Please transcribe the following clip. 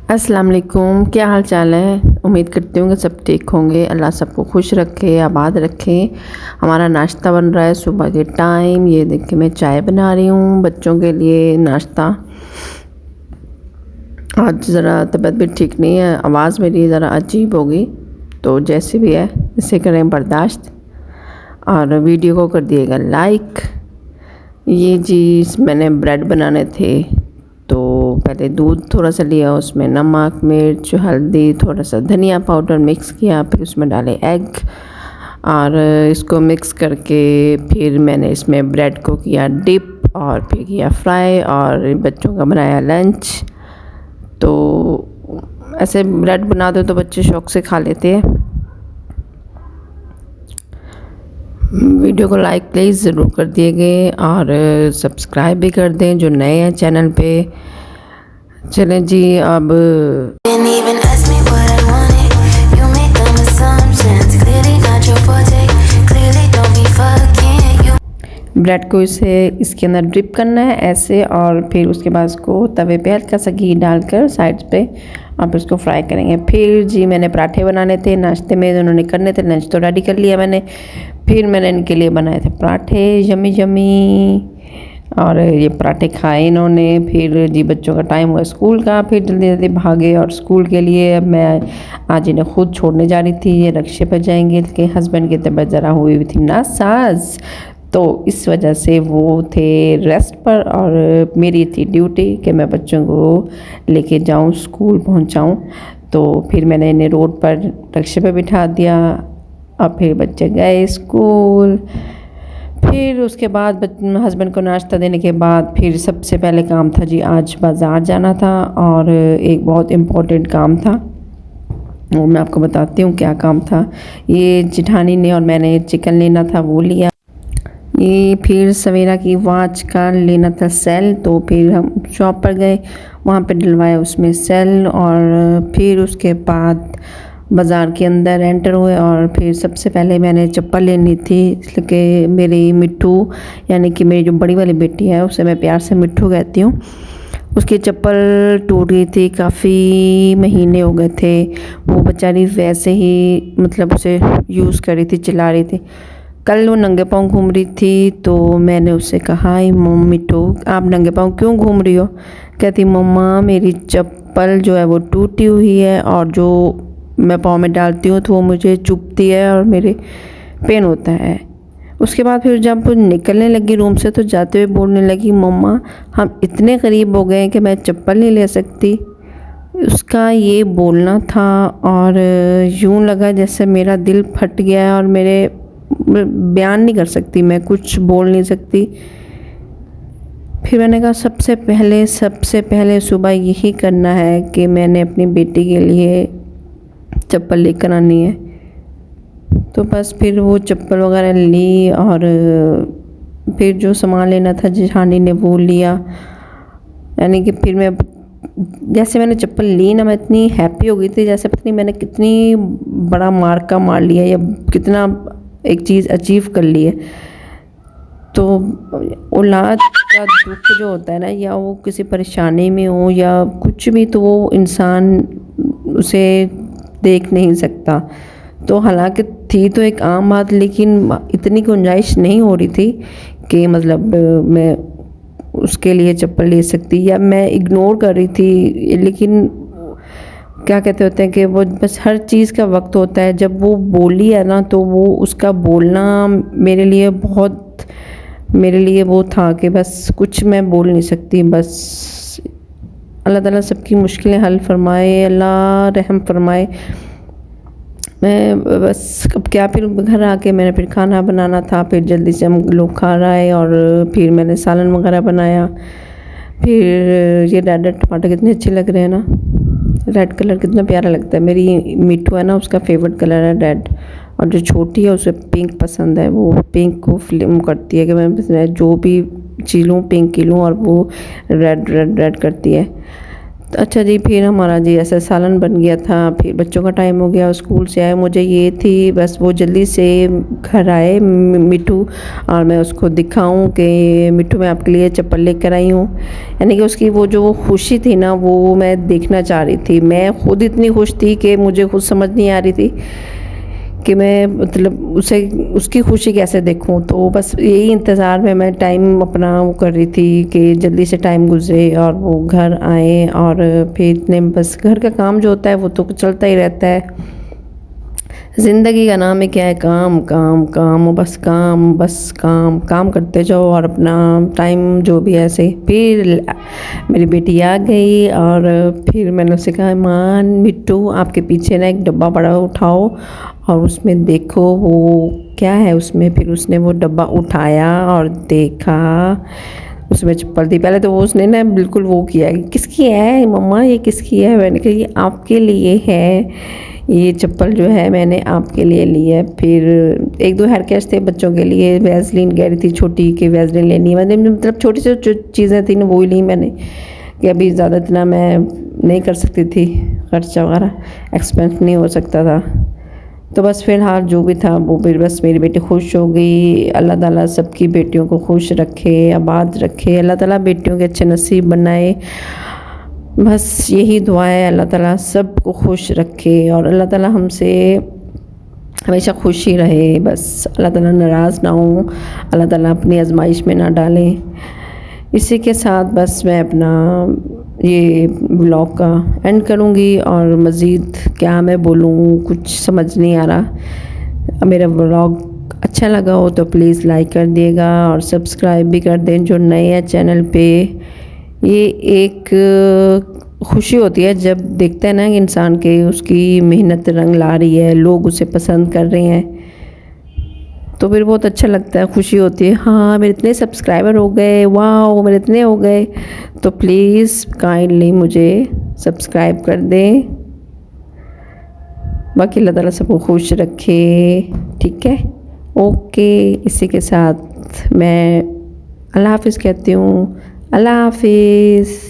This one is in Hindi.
अस्सलाम वालेकुम, क्या हाल चाल है। उम्मीद करती हूँ कि सब ठीक होंगे। अल्लाह सबको खुश रखे, आबाद रखे। हमारा नाश्ता बन रहा है सुबह के टाइम। ये देखिए मैं चाय बना रही हूँ बच्चों के लिए नाश्ता। आज ज़रा तबीयत भी ठीक नहीं है, आवाज़ मेरी ज़रा अजीब होगी, तो जैसे भी है इसे करें बर्दाश्त और वीडियो को कर दिएगा लाइक। ये जी मैंने ब्रेड बनाने थे, तो पहले दूध थोड़ा सा लिया, उसमें नमक, मिर्च, हल्दी, थोड़ा सा धनिया पाउडर मिक्स किया, फिर उसमें डाले एग और इसको मिक्स करके फिर मैंने इसमें ब्रेड को किया डिप और फिर किया फ्राई और बच्चों का बनाया लंच। तो ऐसे ब्रेड बना दो तो बच्चे शौक़ से खा लेते हैं। वीडियो को लाइक प्लीज़ ज़रूर कर दिएगा और सब्सक्राइब भी कर दें जो नए हैं चैनल पे। चलें जी अब ब्रेड को इसके अंदर ड्रिप करना है ऐसे, और फिर उसके बाद उसको तवे पे हल्का सा घी डालकर साइड्स पे और फिर उसको फ्राई करेंगे। फिर जी मैंने पराठे बनाने थे नाश्ते में, उन्होंने करने थे, लंच तो रेडी कर लिया मैंने। फिर मैंने इनके लिए बनाए थे पराठे यमी यमी, और ये पराठे खाए इन्होंने। फिर जी बच्चों का टाइम हुआ स्कूल का, फिर जल्दी जल्दी भागे और स्कूल के लिए अब मैं आज इन्हें खुद छोड़ने जा रही थी। ये रिक्शे पर जाएंगे कि हस्बैंड की तबीयत ज़रा हुई थी नासाज, तो इस वजह से वो थे रेस्ट पर और मेरी थी ड्यूटी कि मैं बच्चों को लेके जाऊं स्कूल पहुंचाऊं। तो फिर मैंने इन्हें रोड पर रिक्शे पे बिठा दिया और फिर बच्चे गए स्कूल। फिर उसके बाद हस्बैंड को नाश्ता देने के बाद फिर सबसे पहले काम था जी आज बाज़ार जाना था, और एक बहुत इम्पोर्टेंट काम था, वो मैं आपको बताती हूँ क्या काम था। ये जिठानी ने और मैंने चिकन लेना था वो लिया। ये फिर सवेरा की वॉच का लेना था सेल, तो फिर हम शॉप पर गए, वहाँ पे डलवाया उसमें सेल, और फिर उसके बाद बाज़ार के अंदर एंटर हुए। और फिर सबसे पहले मैंने चप्पल लेनी थी, इसलिए मेरी मिट्ठू यानी कि मेरी जो बड़ी वाली बेटी है उसे मैं प्यार से मिट्ठू कहती हूँ, उसकी चप्पल टूट गई थी, काफ़ी महीने हो गए थे। वो बेचारी वैसे ही मतलब उसे यूज़ कर रही थी, चला रही थी। कल वो नंगे पाँव घूम रही थी, तो मैंने उससे कहा मिट्ठू आप नंगे पाँव क्यों घूम रही हो। कहती मम्मा मेरी चप्पल जो है वो टूटी हुई है और जो मैं पाँव में डालती हूँ तो वो मुझे चुभती है और मेरे पेन होता है। उसके बाद फिर जब निकलने लगी रूम से तो जाते हुए बोलने लगी मम्मा हम इतने करीब हो गए हैं कि मैं चप्पल नहीं ले सकती। उसका ये बोलना था और यूँ लगा जैसे मेरा दिल फट गया है और मेरे बयान नहीं कर सकती, मैं कुछ बोल नहीं सकती। फिर मैंने कहा सबसे पहले सुबह यही करना है कि मैंने अपनी बेटी के लिए चप्पल लेकर आनी है। तो बस फिर वो चप्पल वगैरह ली और फिर जो सामान लेना था जिठानी ने वो लिया। यानी कि फिर मैं जैसे मैंने चप्पल ली ना, मैं इतनी हैप्पी हो गई थी जैसे पता नहीं मैंने कितनी बड़ा मार्का मार लिया या कितना एक चीज़ अचीव कर ली है। तो औलाद का दुख जो होता है ना, या वो किसी परेशानी में हो या कुछ भी, तो वो इंसान उसे देख नहीं सकता। तो हालांकि थी तो एक आम बात, लेकिन इतनी गुंजाइश नहीं हो रही थी कि मतलब मैं उसके लिए चप्पल ले सकती, या मैं इग्नोर कर रही थी। लेकिन क्या कहते होते हैं कि वो बस हर चीज़ का वक्त होता है। जब वो बोली है ना, तो वो उसका बोलना मेरे लिए वो था कि बस कुछ मैं बोल नहीं सकती। बस अल्लाह ताला सबकी मुश्किलें हल फरमाए, अल्लाह रहम फरमाए। मैं बस अब क्या, फिर घर आके मैंने फिर खाना बनाना था, फिर जल्दी से हम लोग खा रहे और फिर मैंने सालन वगैरह बनाया। फिर ये रेड टमाटर कितने अच्छे लग रहे हैं ना, रेड कलर कितना प्यारा लगता है। मेरी मिट्ठू है ना, उसका फेवरेट कलर है रेड, और जो छोटी है उसे पिंक पसंद है। वो पिंक को फिल्म करती है कि मैं जो भी चीज़ लूँ पिंक की लूँ, और वो रेड करती है। अच्छा जी, फिर हमारा जी ऐसा सालन बन गया था, फिर बच्चों का टाइम हो गया, स्कूल से आए, मुझे ये थी बस वो जल्दी से घर आए मिट्ठू, और मैं उसको दिखाऊं कि मिट्ठू मैं आपके लिए चप्पल लेकर आई हूँ। यानी कि उसकी वो जो खुशी थी ना, वो मैं देखना चाह रही थी। मैं खुद इतनी खुश थी कि मुझे खुद समझ नहीं आ रही थी कि मैं मतलब उसे उसकी खुशी कैसे देखूं। तो बस यही इंतज़ार में मैं टाइम अपना वो कर रही थी कि जल्दी से टाइम गुजरे और वो घर आए। और फिर इतने बस घर का काम जो होता है वो तो चलता ही रहता है। ज़िंदगी का नाम है क्या है, काम काम काम, बस काम बस काम काम करते जाओ और अपना टाइम जो भी है ऐसे। फिर मेरी बेटी आ गई और फिर मैंने उससे कहा, मान मिट्टू आपके पीछे ना एक डब्बा पड़ा उठाओ और उसमें देखो वो क्या है उसमें। फिर उसने वो डब्बा उठाया और देखा, उसमें चप्पल थी। पहले तो वो उसने ना बिल्कुल वो किया कि किसकी है मम्मा, ये किसकी है। मैंने कहा ये आपके लिए है, ये चप्पल जो है मैंने आपके लिए ली है। फिर एक दो हेयर केयर्स थे बच्चों के लिए, वैसलीन कह रही थी छोटी कि वैसलीन लेनी है। मतलब छोटी सी जो चीज़ें थी ना वो ही ली मैंने, कि अभी ज़्यादा इतना मैं नहीं कर सकती थी, खर्चा वगैरह एक्सपेंस नहीं हो सकता था। तो बस फ़िलहाल जो भी था वो फिर बस मेरी बेटी खुश हो गई। अल्लाह ताला सबकी बेटियों को खुश रखे, आबाद रखे, अल्लाह ताला बेटियों के अच्छे नसीब बनाए। बस यही दुआ है, अल्लाह ताला सबको खुश रखे और अल्लाह ताला हमसे हमेशा खुश ही रहे। बस अल्लाह ताला नाराज़ ना हो, अल्लाह ताला अपनी आजमाइश में ना डालें। इसी के साथ बस मैं अपना ये ब्लॉग का एंड करूँगी और मज़ीद क्या मैं बोलूँ कुछ समझ नहीं आ रहा। मेरा ब्लॉग अच्छा लगा हो तो प्लीज़ लाइक कर दिएगा और सब्सक्राइब भी कर दें जो नए हैं चैनल पे। ये एक खुशी होती है जब देखते हैं ना कि इंसान के उसकी मेहनत रंग ला रही है, लोग उसे पसंद कर रहे हैं, तो फिर बहुत अच्छा लगता है, खुशी होती है। हाँ मेरे इतने सब्सक्राइबर हो गए, वाह मेरे इतने हो गए। तो प्लीज़ काइंडली मुझे सब्सक्राइब कर दें। बाकी अल्लाह ताला सबको खुश रखे, ठीक है, ओके। इसी के साथ मैं अल्लाह हाफिज़ कहती हूँ, अल्लाह हाफिज़।